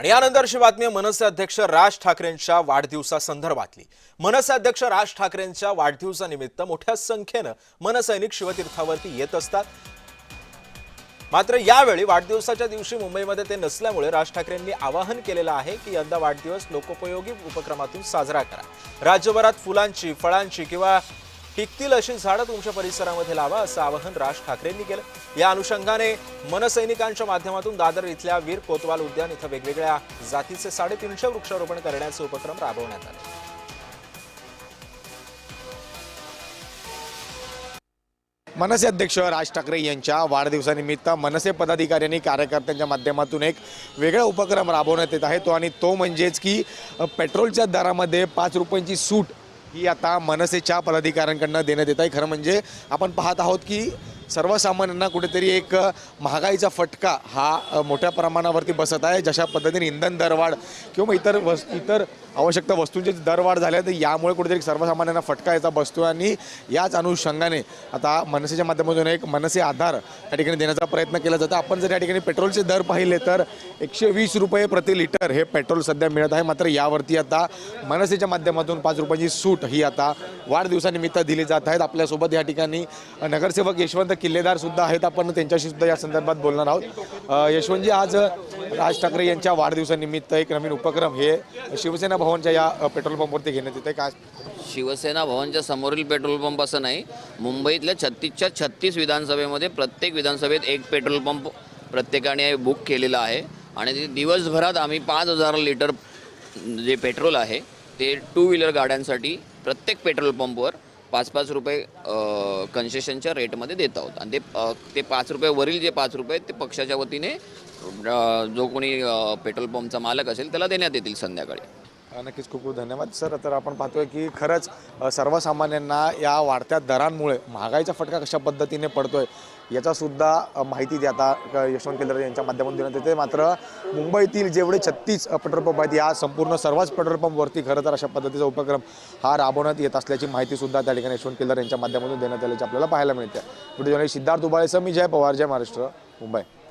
आणि यानंतरची बातमी मनसे अध्यक्ष राज ठाकरेंच्या वाढदिवसासंदर्भातली। मनसे अध्यक्ष राज ठाकरेंच्या वाढदिवसानिमित्त मोठ्या संख्येने मनसैनिक शिवतीर्थावरती येत असतात। मात्र यावेळी वाढदिवसाच्या दिवशी मुंबईमध्ये ते नसल्यामुळे राज ठाकरेंनी आवाहन केलेलं आहे की यंदा वाढदिवस लोकोपयोगी उपक्रमातून साजरा करा। राज्यभरात फुलांची, फळांची किंवा पिकतील अशी झाडं तुमच्या परिसरामध्ये लावा असं आवाहन राज ठाकरेंनी केलं। या अनुषंगाने मनसैनिकांच्या माध्यमातून दादर इथल्या वीर कोतवाल उद्यान इथं वेगवेगळ्या जातीचे 350 वृक्षारोपण करण्याचे उपक्रम राबवण्यात आले। मनसे अध्यक्ष राज ठाकरे यांच्या वाढदिवसानिमित्त मनसे पदाधिकाऱ्यांनी कार्यकर्त्यांच्या माध्यमातून एक वेगळा उपक्रम राबवण्यात येत आहे। तो म्हणजेच की पेट्रोलच्या दरामध्ये 5 रुपयांची सूट ही आता मनसेच्या पदाधिकाऱ्यांकडून देण्यात येत आहे। खरं म्हणजे आपण पाहत आहोत की सर्वसामान्यांना कुठेतरी एक महागाईचा फटका हा मोठ्या प्रमाणावरती बसत आहे। जशा पद्धतीने इंधन दरवाढ किंवा इतर आवश्यक वस्तूंची दरवाढ झाल्या तर यामुळे कुठेतरी सर्वसामान्यांना फटका याचा बसतो आणि याच अनुषंगाने आता मनसेच्या माध्यमातून एक मनसे आधार या ठिकाणी देण्याचा प्रयत्न केला जातो। आपण जर या ठिकाणी पेट्रोलचे दर पाहिले तर 120 रुपये प्रति लिटर हे पेट्रोल सध्या मिळत आहे। मात्र यावरती आता मनसेच्या माध्यमातून 5 रुपयांची सूट ही आता वाढदिवसानिमित्त दिली जात आहेत। आपल्यासोबत या ठिकाणी नगरसेवक यशवंत किल्लेदार सुद्धा आहेत। आपण त्यांच्याशी सुद्धा या संदर्भात बोलणार आहोत। यशवंतजी, आज राज ठाकरे यांच्या वाढदिवसानिमित्त एक नवीन उपक्रम हे शिवसेना भवनच्या या पेट्रोल पंपवरती घेण्यात येते। काय शिवसेना भवनच्या समोरील पेट्रोल पंप असं नाही, मुंबईतल्या 36च्या 36 विधानसभेमध्ये प्रत्येक विधानसभेत एक पेट्रोल पंप प्रत्येकाने बुक केलेला आहे आणि दिवसभरात आम्ही 5000 लिटर जे पेट्रोल आहे ते 2 व्हीलर गाड्यांसाठी प्रत्येक पेट्रोल पंपवर 5-5 रुपये कन्सेशनच्या रेटमध्ये देत आहोत। आणि ते 5 रुपये वरील जे 5 रुपये ते पक्षाच्या वतीने जो कोणी पेट्रोल पंपचा मालक असेल त्याला देण्यात येतील संध्याकाळी। नक्कीच, खूप खूप धन्यवाद सर। तर आपण पाहतोय की खरंच सर्वसामान्यांना या वाढत्या दरांमुळे महागाईचा फटका कशा पद्धतीने पडतोय याचा सुद्धा माहिती आता यशवंत किल्लेदार यांच्या माध्यमातून देण्यात येते। मात्र मुंबईतील जेवढे 36 पेट्रोल पंप आहेत या संपूर्ण सर्वच पेट्रोल पंपवरती खरं तर अशा पद्धतीचा उपक्रम हा राबवण्यात येत असल्याची माहिती सुद्धा त्या ठिकाणी यशवंत किल्लेदार यांच्या माध्यमातून देण्यात आल्याचे आपल्याला पाहायला मिळते। व्हिडिओ जर्नलिस्ट सिद्धार्थ उबाळेसह मी जय पवार, जय महाराष्ट्र, मुंबई।